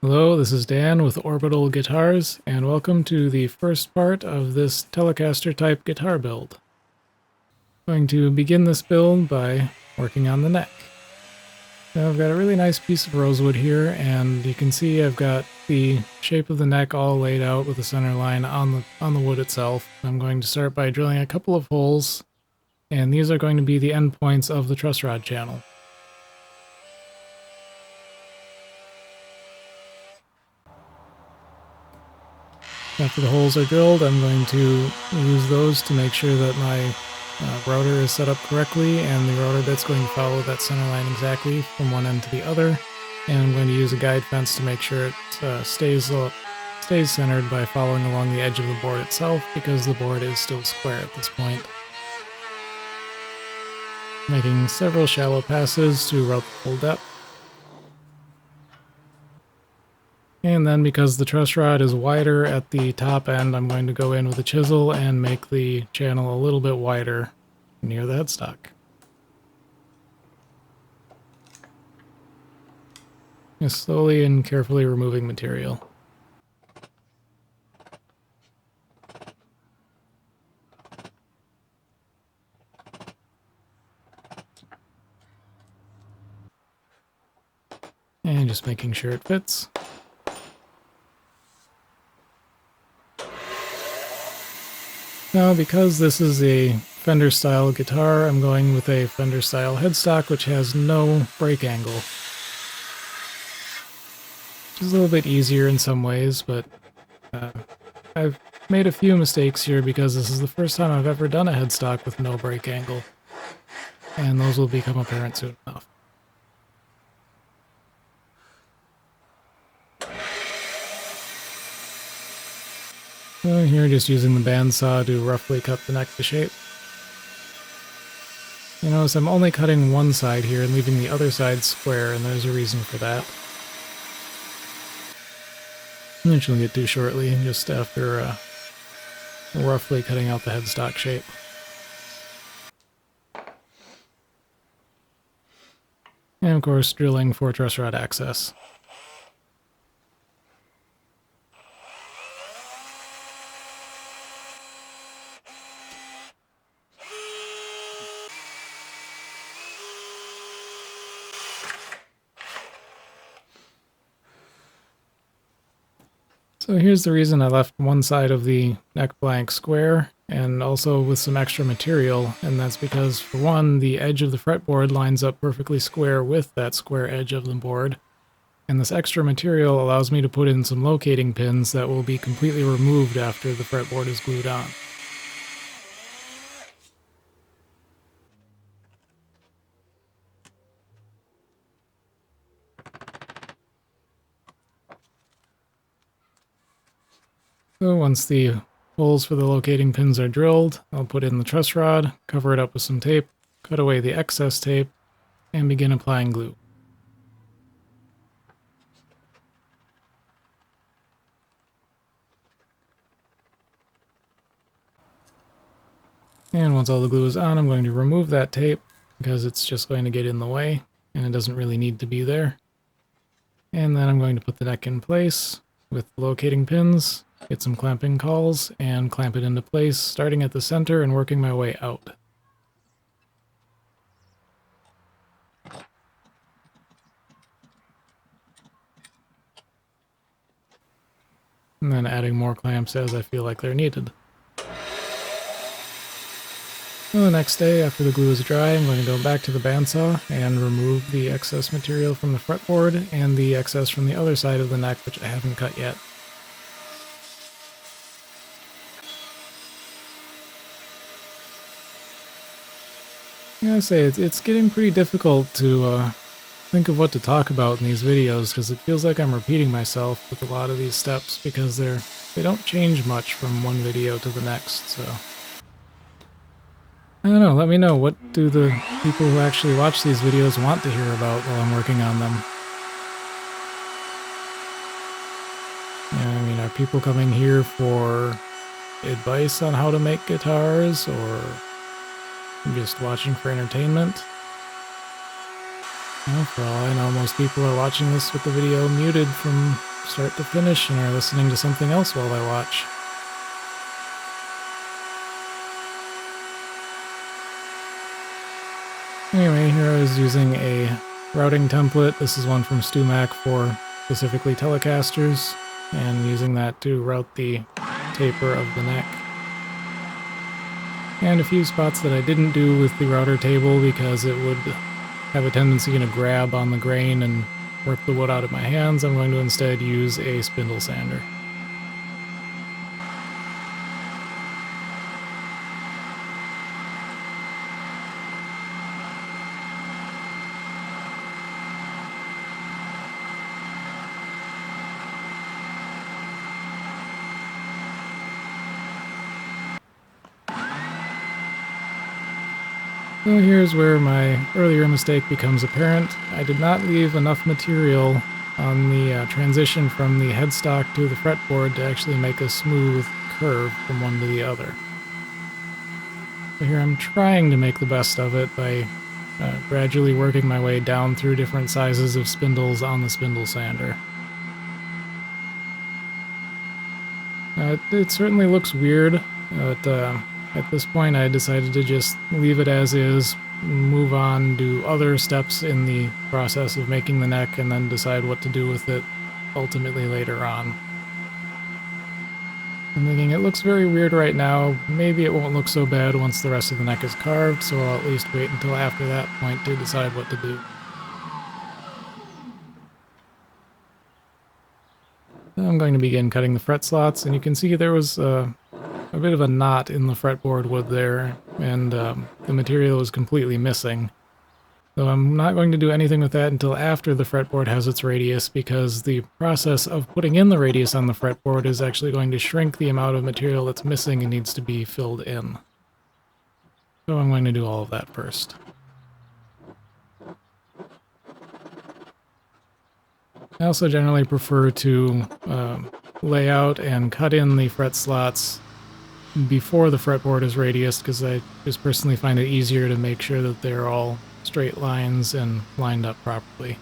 Hello, this is Dan with Orbital Guitars, and welcome to the first part of this Telecaster type guitar build. I'm going to begin this build by working on the neck. Now I've got a really nice piece of rosewood here, and you can see I've got the shape of the neck all laid out with the center line on the wood itself. I'm going to start by drilling a couple of holes, and these are going to be the end points of the truss rod channel. After the holes are drilled, I'm going to use those to make sure that my router is set up correctly, and the router bit's going to follow that center line exactly from one end to the other. And I'm going to use a guide fence to make sure it stays centered by following along the edge of the board itself, because the board is still square at this point. Making several shallow passes to route the full depth. And then because the truss rod is wider at the top end, I'm going to go in with a chisel and make the channel a little bit wider near the headstock. Just slowly and carefully removing material. And just making sure it fits. Now, because this is a Fender style guitar, I'm going with a Fender style headstock which has no break angle. Which is a little bit easier in some ways, but I've made a few mistakes here because this is the first time I've ever done a headstock with no break angle. And those will become apparent soon enough. So here, just using the bandsaw to roughly cut the neck to shape. You notice I'm only cutting one side here and leaving the other side square, and there's a reason for that. Which we'll get to shortly, just after roughly cutting out the headstock shape. And of course, drilling for truss rod access. So here's the reason I left one side of the neck blank square, and also with some extra material, and that's because, for one, the edge of the fretboard lines up perfectly square with that square edge of the board, and this extra material allows me to put in some locating pins that will be completely removed after the fretboard is glued on. So once the holes for the locating pins are drilled, I'll put in the truss rod, cover it up with some tape, cut away the excess tape, and begin applying glue. And once all the glue is on, I'm going to remove that tape because it's just going to get in the way and it doesn't really need to be there. And then I'm going to put the neck in place with the locating pins, get some clamping cauls, and clamp it into place, starting at the center and working my way out. And then adding more clamps as I feel like they're needed. Well, the next day, after the glue is dry, I'm going to go back to the bandsaw and remove the excess material from the fretboard and the excess from the other side of the neck, which I haven't cut yet. I gotta say, it's getting pretty difficult to think of what to talk about in these videos, because it feels like I'm repeating myself with a lot of these steps, because they don't change much from one video to the next, so... I don't know, let me know, what do the people who actually watch these videos want to hear about while I'm working on them? Yeah, I mean, are people coming here for advice on how to make guitars, or just watching for entertainment? Well, for all I know, most people are watching this with the video muted from start to finish and are listening to something else while I watch. Anyway, here I was using a routing template. This is one from StewMac for specifically Telecasters, and using that to route the taper of the neck. And a few spots that I didn't do with the router table because it would have a tendency to grab on the grain and rip the wood out of my hands. I'm going to instead use a spindle sander. So here's where my earlier mistake becomes apparent. I did not leave enough material on the transition from the headstock to the fretboard to actually make a smooth curve from one to the other. So here I'm trying to make the best of it by gradually working my way down through different sizes of spindles on the spindle sander. It certainly looks weird, but at this point I decided to just leave it as is, move on, do other steps in the process of making the neck, and then decide what to do with it ultimately later on. I'm thinking it looks very weird right now, maybe it won't look so bad once the rest of the neck is carved, so I'll at least wait until after that point to decide what to do. I'm going to begin cutting the fret slots, and you can see there was a bit of a knot in the fretboard wood there, and the material is completely missing. So I'm not going to do anything with that until after the fretboard has its radius, because the process of putting in the radius on the fretboard is actually going to shrink the amount of material that's missing and needs to be filled in. So I'm going to do all of that first. I also generally prefer to lay out and cut in the fret slots before the fretboard is radiused, because I just personally find it easier to make sure that they're all straight lines and lined up properly.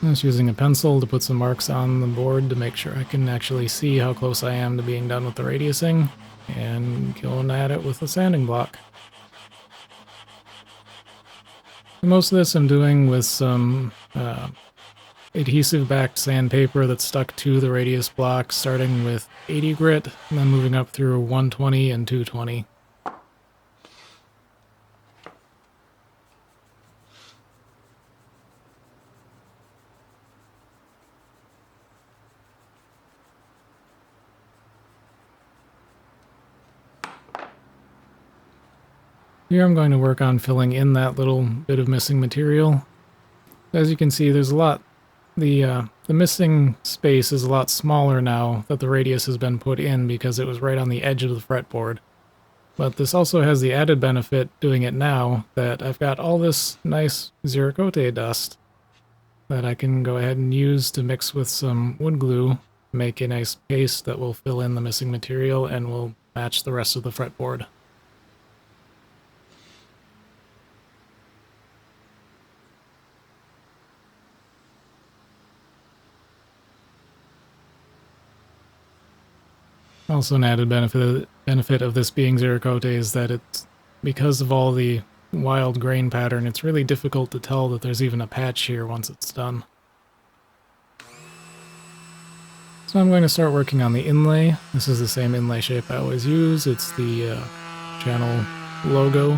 I'm just using a pencil to put some marks on the board to make sure I can actually see how close I am to being done with the radiusing, and going at it with a sanding block. Most of this I'm doing with some adhesive-backed sandpaper that's stuck to the radius block, starting with 80 grit, and then moving up through 120 and 220. Here I'm going to work on filling in that little bit of missing material. As you can see, there's a lot. The missing space is a lot smaller now that the radius has been put in, because it was right on the edge of the fretboard. But this also has the added benefit, doing it now, that I've got all this nice Zerakote dust that I can go ahead and use to mix with some wood glue to make a nice paste that will fill in the missing material and will match the rest of the fretboard. Also, an added benefit of this being Zerakote is that it's, because of all the wild grain pattern, it's really difficult to tell that there's even a patch here once it's done. So I'm going to start working on the inlay. This is the same inlay shape I always use. It's the channel logo.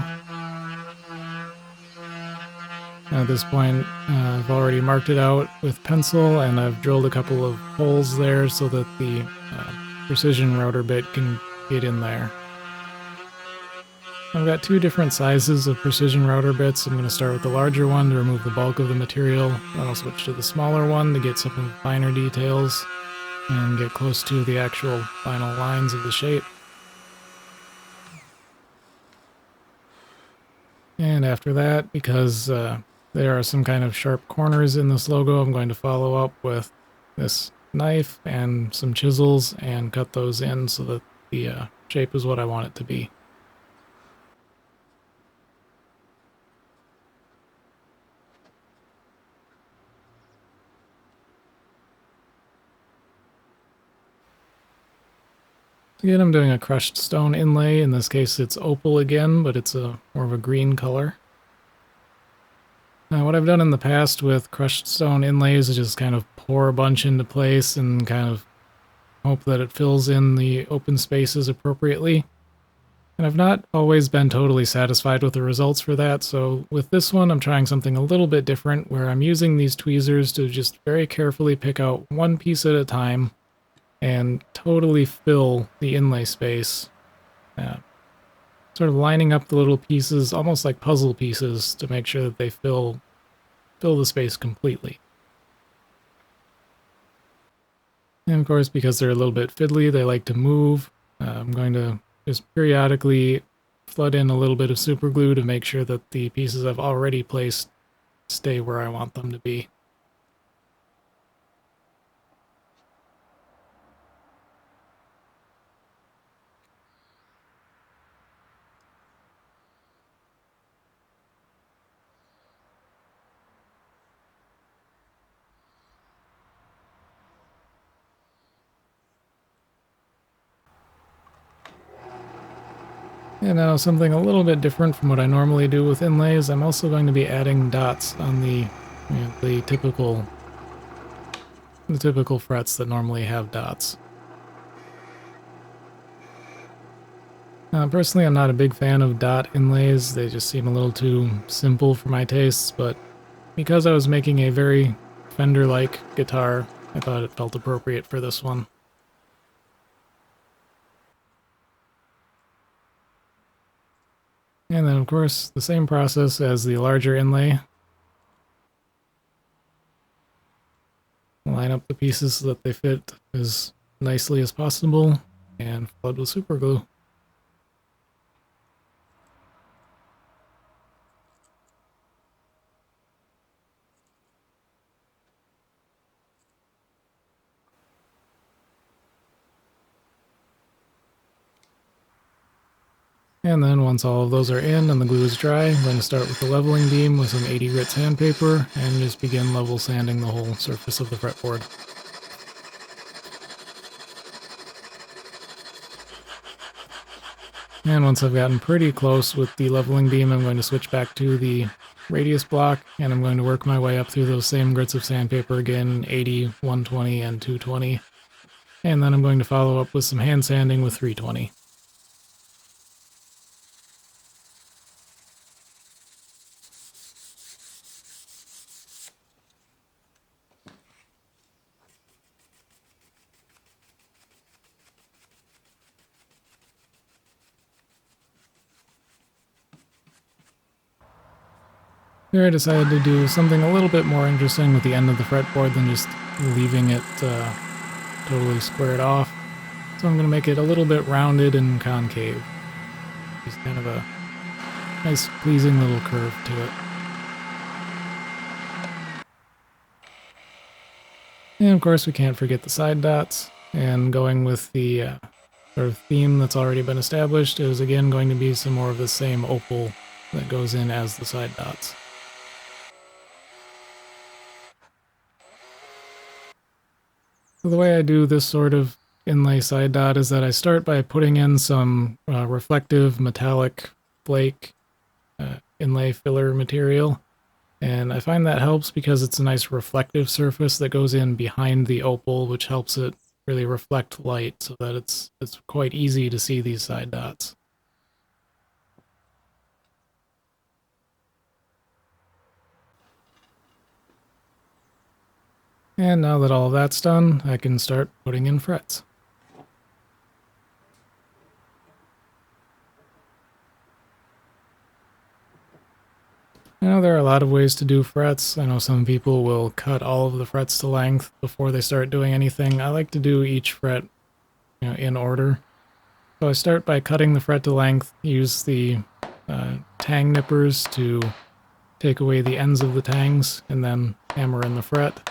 At this point, I've already marked it out with pencil, and I've drilled a couple of holes there so that the precision router bit can get in there. I've got two different sizes of precision router bits. I'm going to start with the larger one to remove the bulk of the material, then I'll switch to the smaller one to get some of the finer details and get close to the actual final lines of the shape. And after that, because there are some kind of sharp corners in this logo, I'm going to follow up with this knife and some chisels and cut those in so that the shape is what I want it to be. Again, I'm doing a crushed stone inlay. In this case, it's opal again, but it's a more of a green color. Now, what I've done in the past with crushed stone inlays is just kind of pour a bunch into place and kind of hope that it fills in the open spaces appropriately. And I've not always been totally satisfied with the results for that, so with this one I'm trying something a little bit different where I'm using these tweezers to just very carefully pick out one piece at a time and totally fill the inlay space. Sort of lining up the little pieces, almost like puzzle pieces, to make sure that they fill the space completely. And of course, because they're a little bit fiddly, they like to move. I'm going to just periodically flood in a little bit of super glue to make sure that the pieces I've already placed stay where I want them to be. And now something a little bit different from what I normally do with inlays, I'm also going to be adding dots on the typical frets that normally have dots. Personally, I'm not a big fan of dot inlays. They just seem a little too simple for my tastes, but because I was making a very Fender-like guitar, I thought it felt appropriate for this one. And then, of course, the same process as the larger inlay. Line up the pieces so that they fit as nicely as possible, and flood with super glue. And then once all of those are in and the glue is dry, I'm going to start with the leveling beam with some 80 grit sandpaper and just begin level sanding the whole surface of the fretboard. And once I've gotten pretty close with the leveling beam, I'm going to switch back to the radius block, and I'm going to work my way up through those same grits of sandpaper again, 80, 120, and 220. And then I'm going to follow up with some hand sanding with 320. Here I decided to do something a little bit more interesting with the end of the fretboard than just leaving it totally squared off. So I'm going to make it a little bit rounded and concave. Just kind of a nice pleasing little curve to it. And of course we can't forget the side dots, and going with the sort of theme that's already been established is again going to be some more of the same opal that goes in as the side dots. So the way I do this sort of inlay side dot is that I start by putting in some reflective metallic flake inlay filler material, and I find that helps because it's a nice reflective surface that goes in behind the opal, which helps it really reflect light so that it's quite easy to see these side dots. And now that all of that's done, I can start putting in frets. I know there are a lot of ways to do frets. I know some people will cut all of the frets to length before they start doing anything. I like to do each fret, in order. So I start by cutting the fret to length, use the tang nippers to take away the ends of the tangs, and then hammer in the fret.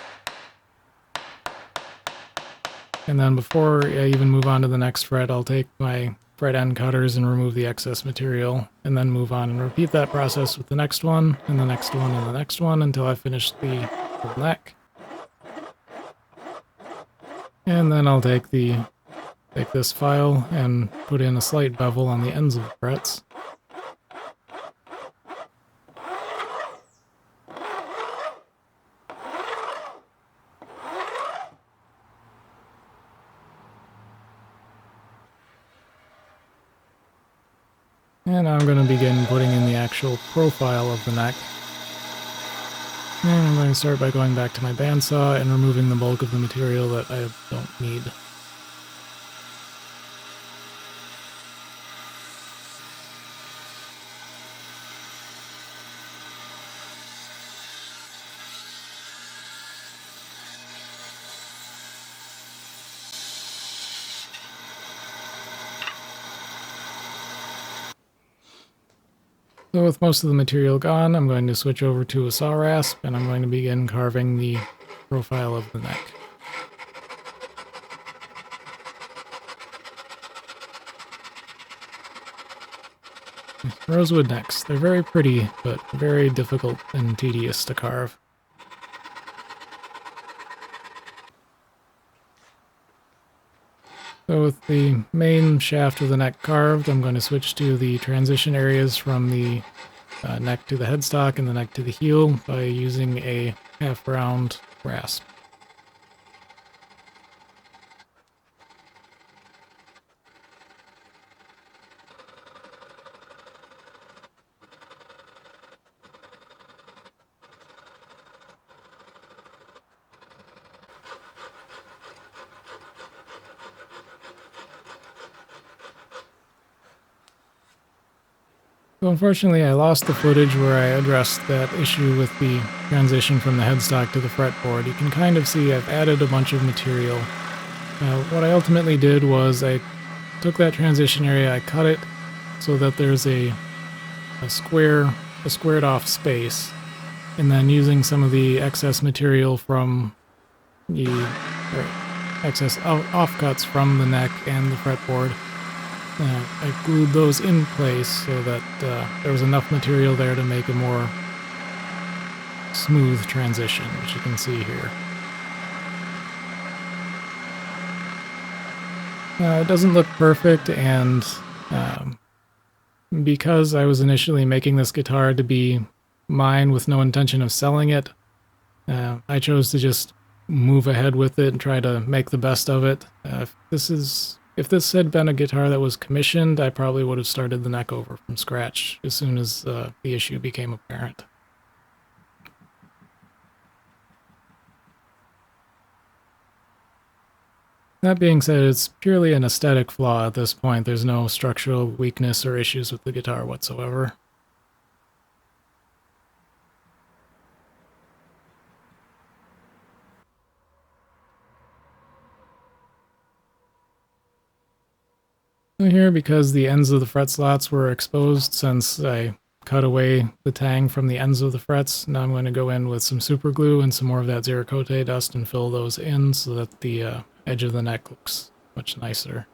And then before I even move on to the next fret, I'll take my fret end cutters and remove the excess material, and then move on and repeat that process with the next one, and the next one, and the next one, until I finish the neck. And then I'll take the take this file and put in a slight bevel on the ends of the frets. And now I'm going to begin putting in the actual profile of the neck. And I'm going to start by going back to my bandsaw and removing the bulk of the material that I don't need. So with most of the material gone, I'm going to switch over to a saw rasp and I'm going to begin carving the profile of the neck. Rosewood necks. They're very pretty, but very difficult and tedious to carve. So with the main shaft of the neck carved, I'm going to switch to the transition areas from the neck to the headstock and the neck to the heel by using a half-round rasp. So unfortunately, I lost the footage where I addressed that issue with the transition from the headstock to the fretboard. You can kind of see I've added a bunch of material. What I ultimately did was I took that transition area, I cut it so that there's a squared off space, and then using some of the excess material from the excess offcuts from the neck and the fretboard, I glued those in place so that there was enough material there to make a more smooth transition, which you can see here. It doesn't look perfect, and because I was initially making this guitar to be mine with no intention of selling it, I chose to just move ahead with it and try to make the best of it. If this had been a guitar that was commissioned, I probably would have started the neck over from scratch as soon as the issue became apparent. That being said, it's purely an aesthetic flaw at this point. There's no structural weakness or issues with the guitar whatsoever. Here, because the ends of the fret slots were exposed since I cut away the tang from the ends of the frets, now I'm going to go in with some super glue and some more of that Zerakote dust and fill those in so that the edge of the neck looks much nicer.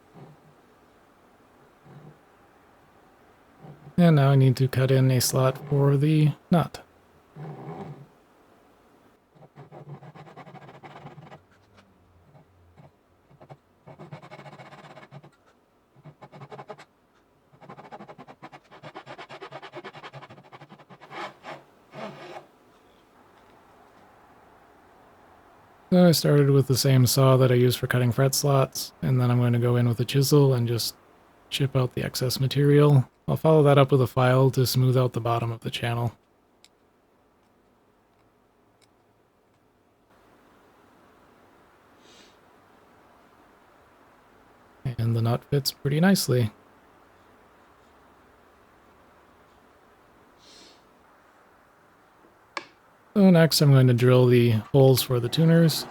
And now I need to cut in a slot for the nut. So I started with the same saw that I use for cutting fret slots, and then I'm going to go in with a chisel and just chip out the excess material. I'll follow that up with a file to smooth out the bottom of the channel. And the nut fits pretty nicely. So next I'm going to drill the holes for the tuners.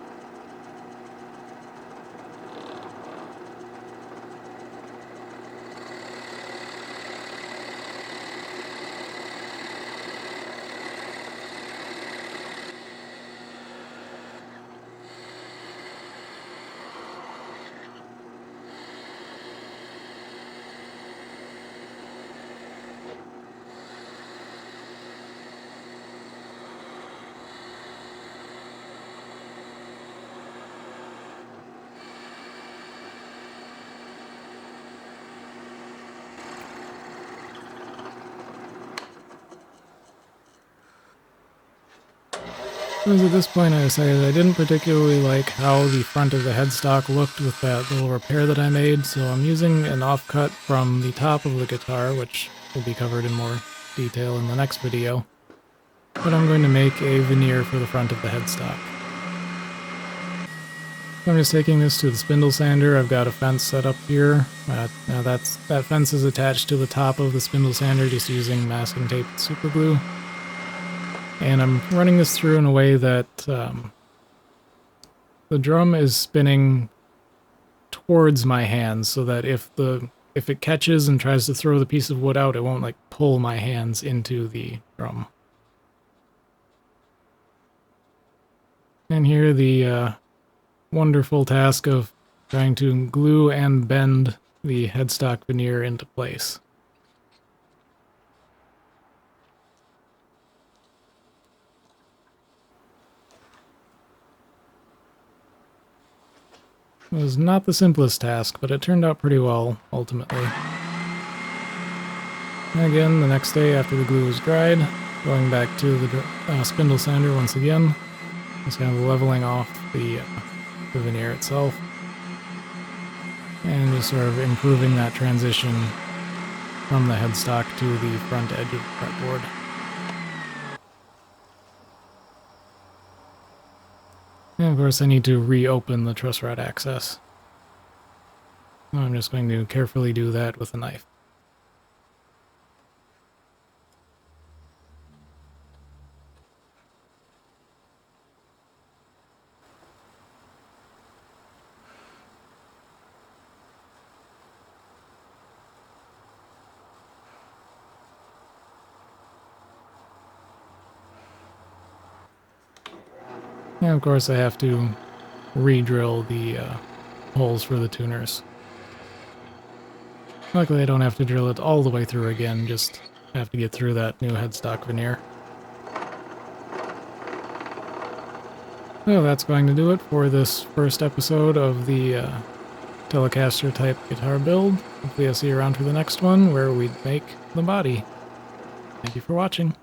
Because at this point I decided I didn't particularly like how the front of the headstock looked with that little repair that I made, so I'm using an offcut from the top of the guitar, which will be covered in more detail in the next video. But I'm going to make a veneer for the front of the headstock. I'm just taking this to the spindle sander. I've got a fence set up here. Now that fence is attached to the top of the spindle sander just using masking tape and super glue. And I'm running this through in a way that the drum is spinning towards my hands, so that if it catches and tries to throw the piece of wood out, it won't like pull my hands into the drum. And here the wonderful task of trying to glue and bend the headstock veneer into place. It was not the simplest task, but it turned out pretty well, ultimately. And again, the next day after the glue was dried, going back to the spindle sander once again, just kind of leveling off the veneer itself, and just sort of improving that transition from the headstock to the front edge of the fretboard. And of course I need to reopen the truss rod access. I'm just going to carefully do that with a knife. And of course I have to re-drill the holes for the tuners. Luckily I don't have to drill it all the way through again, just have to get through that new headstock veneer. So that's going to do it for this first episode of the Telecaster type guitar build. Hopefully I'll see you around for the next one where we make the body. Thank you for watching.